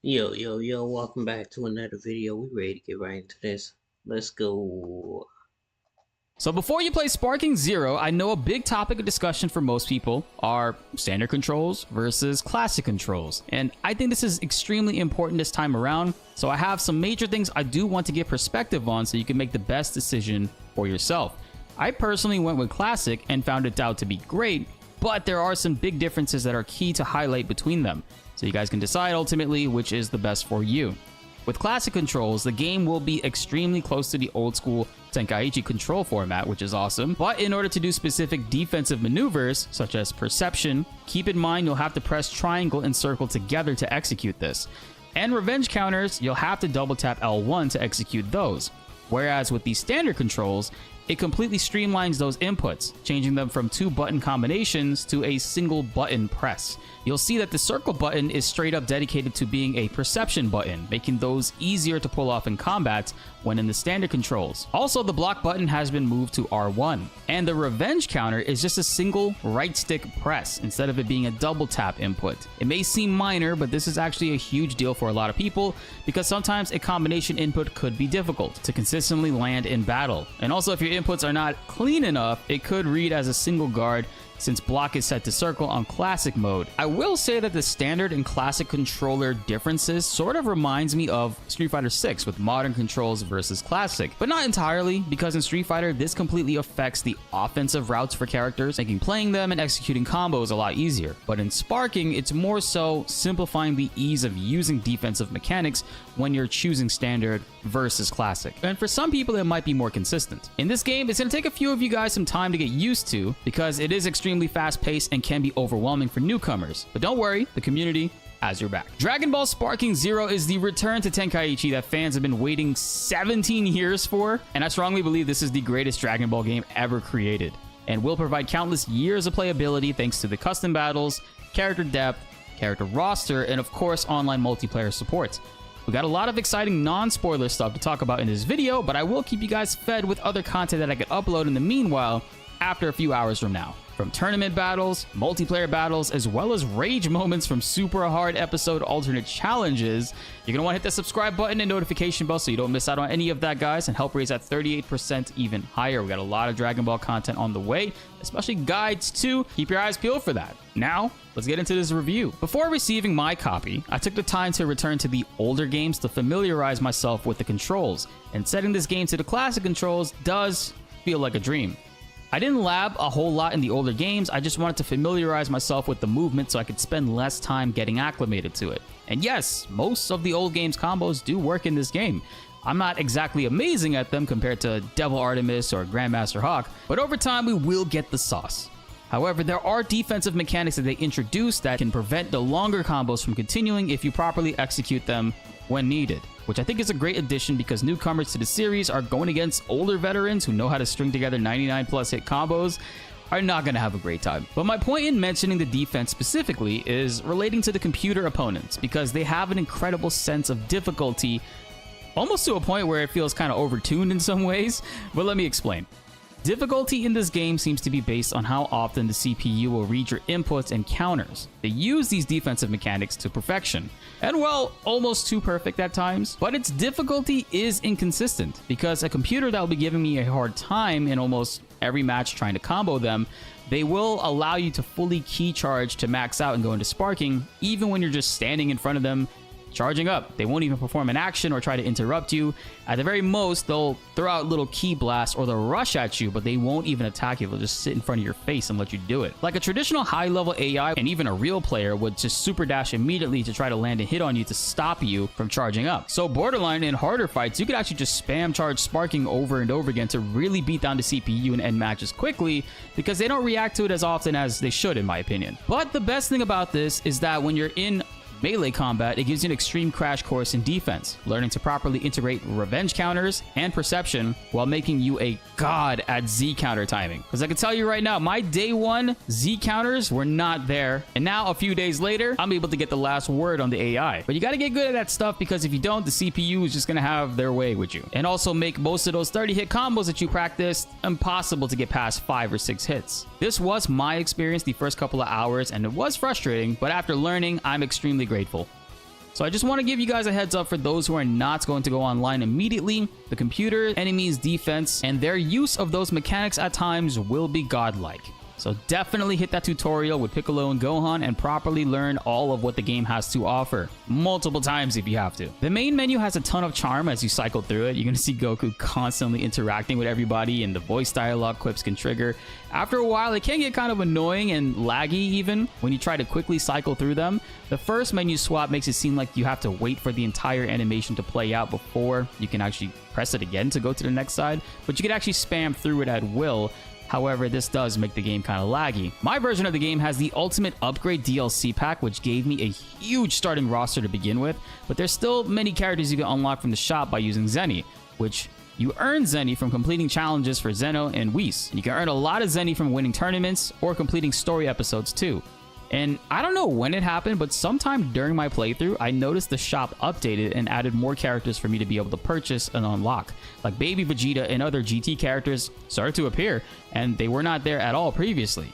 Yo, welcome back to another video. We ready to get right into this. Let's go. So before you play Sparking Zero, I know a big topic of discussion for most people are standard controls versus classic controls. And I think this is extremely important this time around. So I have some major things I do want to get perspective on so you can make the best decision for yourself. I personally went with classic and found it out to be great, but there are some big differences that are key to highlight between them. So you guys can decide ultimately which is the best for you. With classic controls, the game will be extremely close to the old school Tenkaichi control format, which is awesome. But in order to do specific defensive maneuvers, such as perception, keep in mind you'll have to press triangle and circle together to execute this. And revenge counters, you'll have to double tap L1 to execute those. Whereas with these standard controls, it completely streamlines those inputs, changing them from 2-button combinations to a single button press. You'll see that the circle button is straight up dedicated to being a perception button, making those easier to pull off in combat when in the standard controls. Also, the block button has been moved to R1, and the revenge counter is just a single right stick press instead of it being a double tap input. It may seem minor, but this is actually a huge deal for a lot of people because sometimes a combination input could be difficult to consistently land in battle. And also, if your inputs are not clean enough, it could read as a single guard since block is set to circle on classic mode. I will say that the standard and classic controller differences sort of reminds me of Street Fighter 6 with modern controls versus classic, but not entirely, because in Street Fighter this completely affects the offensive routes for characters, making playing them and executing combos a lot easier. But in Sparking, it's more so simplifying the ease of using defensive mechanics when you're choosing standard versus classic. And for some people it might be more consistent. In this game, it's going to take a few of you guys some time to get used to because it is extremely fast-paced and can be overwhelming for newcomers. But don't worry, the community has your back. Dragon Ball Sparking Zero is the return to Tenkaichi that fans have been waiting 17 years for, and I strongly believe this is the greatest Dragon Ball game ever created, and will provide countless years of playability thanks to the custom battles, character depth, character roster, and of course online multiplayer support. We got a lot of exciting non-spoiler stuff to talk about in this video, but I will keep you guys fed with other content that I could upload in the meanwhile after a few hours from now. From tournament battles, multiplayer battles, as well as rage moments from super hard episode alternate challenges. You're going to want to hit the subscribe button and notification bell so you don't miss out on any of that, guys, and help raise that 38% even higher. We got a lot of Dragon Ball content on the way, especially guides too. Keep your eyes peeled for that. Now, let's get into this review. Before receiving my copy, I took the time to return to the older games to familiarize myself with the controls, and setting this game to the classic controls does feel like a dream. I didn't lab a whole lot in the older games, I just wanted to familiarize myself with the movement so I could spend less time getting acclimated to it. And yes, most of the old games combos do work in this game. I'm not exactly amazing at them compared to Devil Artemis or Grandmaster Hawk, but over time we will get the sauce. However, there are defensive mechanics that they introduce that can prevent the longer combos from continuing if you properly execute them when needed, which I think is a great addition because newcomers to the series are going against older veterans who know how to string together 99 plus hit combos are not going to have a great time. But my point in mentioning the defense specifically is relating to the computer opponents because they have an incredible sense of difficulty, almost to a point where it feels kind of overtuned in some ways, but let me explain. Difficulty in this game seems to be based on how often the CPU will read your inputs and counters. They use these defensive mechanics to perfection, and well, almost too perfect at times, but its difficulty is inconsistent because a computer that will be giving me a hard time in almost every match trying to combo them, they will allow you to fully key charge to max out and go into sparking, even when you're just standing in front of them charging up. They won't even perform an action or try to interrupt you. At the very most, they'll throw out little key blasts or they'll rush at you, but they won't even attack you. They'll just sit in front of your face and let you do it. Like a traditional high-level AI and even a real player would just super dash immediately to try to land a hit on you to stop you from charging up. So borderline in harder fights, you could actually just spam charge sparking over and over again to really beat down the CPU and end matches quickly because they don't react to it as often as they should, in my opinion. But the best thing about this is that when you're in melee combat, it gives you an extreme crash course in defense, learning to properly integrate revenge counters and perception while making you a god at Z counter timing. Because I can tell you right now, my day one Z counters were not there, and now a few days later, I'm able to get the last word on the AI. But you gotta get good at that stuff because if you don't, the CPU is just gonna have their way with you. And also make most of those 30-hit combos that you practiced impossible to get past 5 or 6 hits. This was my experience the first couple of hours, and it was frustrating, but after learning, I'm extremely grateful. So I just want to give you guys a heads up for those who are not going to go online immediately. The computer, enemies, defense, and their use of those mechanics at times will be godlike. So definitely hit that tutorial with Piccolo and Gohan and properly learn all of what the game has to offer. Multiple times if you have to. The main menu has a ton of charm as you cycle through it. You're going to see Goku constantly interacting with everybody and the voice dialogue quips can trigger. After a while, it can get kind of annoying and laggy even when you try to quickly cycle through them. The first menu swap makes it seem like you have to wait for the entire animation to play out before you can actually press it again to go to the next side. But you can actually spam through it at will. However, this does make the game kind of laggy. My version of the game has the Ultimate Upgrade DLC pack, which gave me a huge starting roster to begin with, but there's still many characters you can unlock from the shop by using Zenny, which you earn Zenny from completing challenges for Zeno and Whis. You can earn a lot of Zenny from winning tournaments or completing story episodes too. And I don't know when it happened, but sometime during my playthrough, I noticed the shop updated and added more characters for me to be able to purchase and unlock. Like Baby Vegeta and other GT characters started to appear, and they were not there at all previously.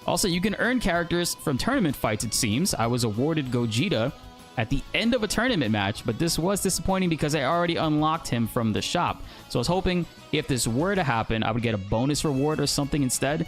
Also, you can earn characters from tournament fights, it seems. I was awarded Gogeta at the end of a tournament match, but this was disappointing because I already unlocked him from the shop. So I was hoping if this were to happen, I would get a bonus reward or something instead.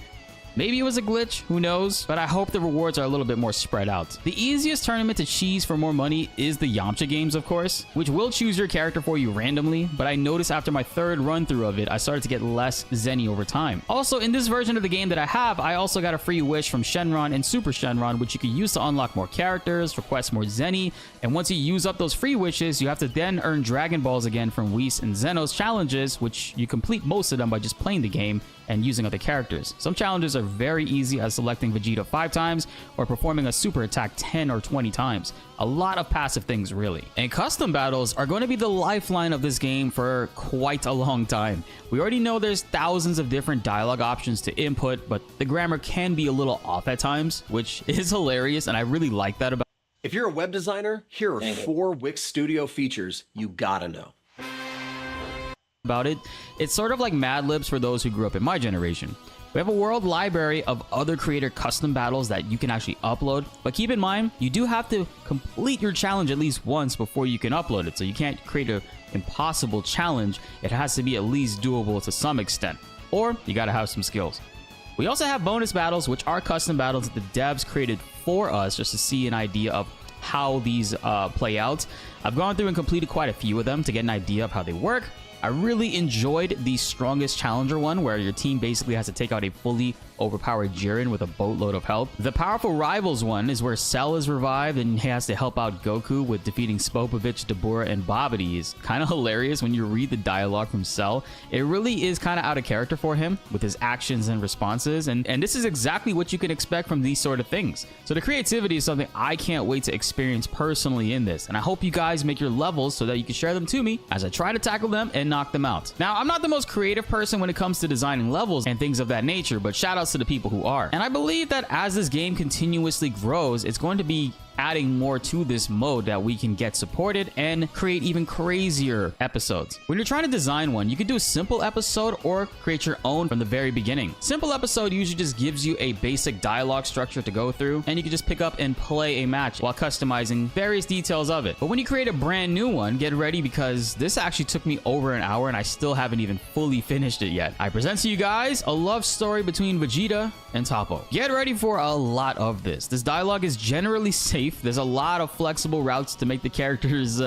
Maybe it was a glitch, who knows, but I hope the rewards are a little bit more spread out. The easiest tournament to cheese for more money is the Yamcha games, of course, which will choose your character for you randomly, but I noticed after my third run through of it, I started to get less Zenny over time. Also, in this version of the game that I have, I also got a free wish from Shenron and Super Shenron, which you can use to unlock more characters, request more Zenny, and once you use up those free wishes, you have to then earn Dragon Balls again from Whis and Zeno's challenges, which you complete most of them by just playing the game and using other characters. Some challenges are very easy, as selecting Vegeta 5 times or performing a super attack 10 or 20 times. A lot of passive things, really. And custom battles are going to be the lifeline of this game for quite a long time. We already know there's thousands of different dialogue options to input, but the grammar can be a little off at times, which is hilarious, and I really like that about If you're a web designer, here are 4 Wix Studio features you gotta know. it. It's sort of like Mad Libs for those who grew up in my generation. We have a world library of other creator custom battles that you can actually upload, but keep in mind, you do have to complete your challenge at least once before you can upload it, so you can't create an impossible challenge. It has to be at least doable to some extent, or you gotta have some skills. We also have bonus battles, which are custom battles that the devs created for us just to see an idea of how these play out. I've gone through and completed quite a few of them to get an idea of how they work. I really enjoyed the Strongest Challenger one, where your team basically has to take out a fully overpowered Jiren with a boatload of health. The Powerful Rivals one is where Cell is revived and he has to help out Goku with defeating Spopovich, Dabura, and Babidi. It's kind of hilarious when you read the dialogue from Cell. It really is kind of out of character for him with his actions and responses, and this is exactly what you can expect from these sort of things. So the creativity is something I can't wait to experience personally in this, and I hope you guys make your levels so that you can share them to me as I try to tackle them and knock them out. Now, I'm not the most creative person when it comes to designing levels and things of that nature, but shout outs to the people who are. And I believe that as this game continuously grows, it's going to be adding more to this mode that we can get supported and create even crazier episodes. When you're trying to design one, you can do a simple episode or create your own from the very beginning. Simple episode usually just gives you a basic dialogue structure to go through, and you can just pick up and play a match while customizing various details of it. But when you create a brand new one, get ready, because this actually took me over an hour and I still haven't even fully finished it yet. I present to you guys a love story between Vegeta and Toppo. Get ready for a lot of this. This dialogue is generally safe. There's a lot of flexible routes to make the characters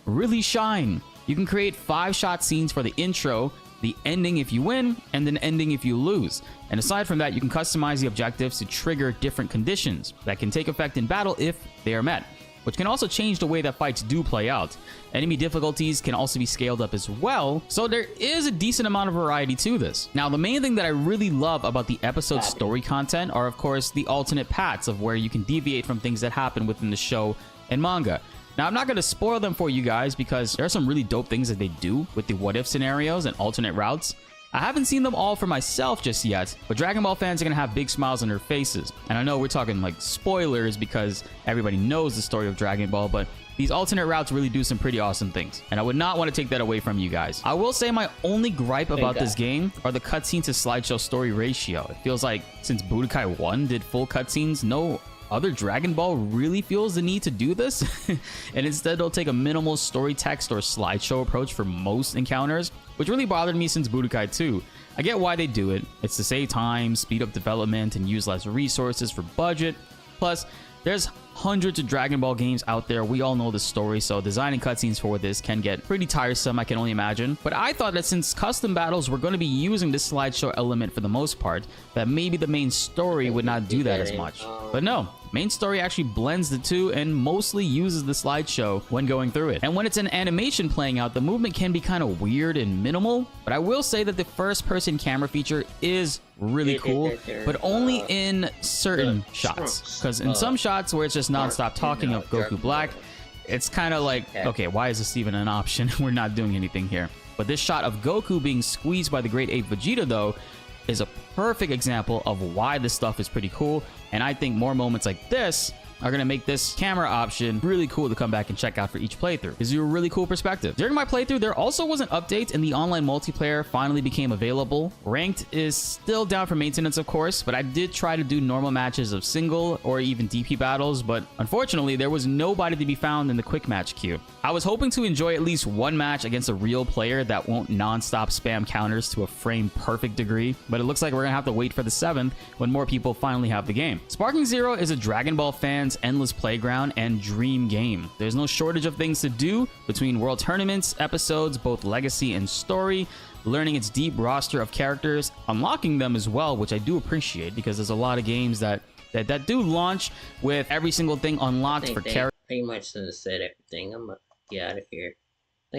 really shine. You can create 5-shot scenes for the intro, the ending if you win, and then ending if you lose. And aside from that, you can customize the objectives to trigger different conditions that can take effect in battle if they are met, which can also change the way that fights do play out. Enemy difficulties can also be scaled up as well, so there is a decent amount of variety to this. Now, the main thing that I really love about the episode story content are, of course, the alternate paths of where you can deviate from things that happen within the show and manga. Now, I'm not going to spoil them for you guys because there are some really dope things that they do with the what-if scenarios and alternate routes. I haven't seen them all for myself just yet, but Dragon Ball fans are going to have big smiles on their faces. And I know we're talking like spoilers because everybody knows the story of Dragon Ball, but these alternate routes really do some pretty awesome things, and I would not want to take that away from you guys. I will say my only gripe about this game are the cutscene to slideshow story ratio. It feels like since Budokai 1 did full cutscenes, no other Dragon Ball really feels the need to do this, and instead they'll take a minimal story text or slideshow approach for most encounters, which really bothered me since Budokai 2. I get why they do it. It's to save time, speed up development, and use less resources for budget. Plus, there's hundreds of Dragon Ball games out there. We all know the story, so designing cutscenes for this can get pretty tiresome, I can only imagine. But I thought that since custom battles were going to be using this slideshow element for the most part, that maybe the main story would not do that as much. But no, main story actually blends the two and mostly uses the slideshow when going through it. And when it's an animation playing out, the movement can be kind of weird and minimal. But I will say that the first-person camera feature is really cool, but only in certain shots. Because in some shots where it's just non-stop talking of Goku Black, it's kind of like, okay, why is this even an option? We're not doing anything here. But this shot of Goku being squeezed by the Great Ape Vegeta, though, is a perfect example of why this stuff is pretty cool. And I think more moments like this are going to make this camera option really cool to come back and check out for each playthrough. Gives you a really cool perspective. During my playthrough, there also was an update and the online multiplayer finally became available. Ranked is still down for maintenance, of course, but I did try to do normal matches of single or even DP battles, but unfortunately, there was nobody to be found in the quick match queue. I was hoping to enjoy at least one match against a real player that won't non-stop spam counters to a frame-perfect degree, but it looks like we're going to have to wait for the 7th when more people finally have the game. Sparking Zero is a Dragon Ball fan's endless playground and dream game. There's no shortage of things to do between world tournaments, episodes, both legacy and story, learning its deep roster of characters, unlocking them as well, which I do appreciate because there's a lot of games that do launch with every single thing unlocked for characters. Pretty much said everything. I'm gonna get out of here.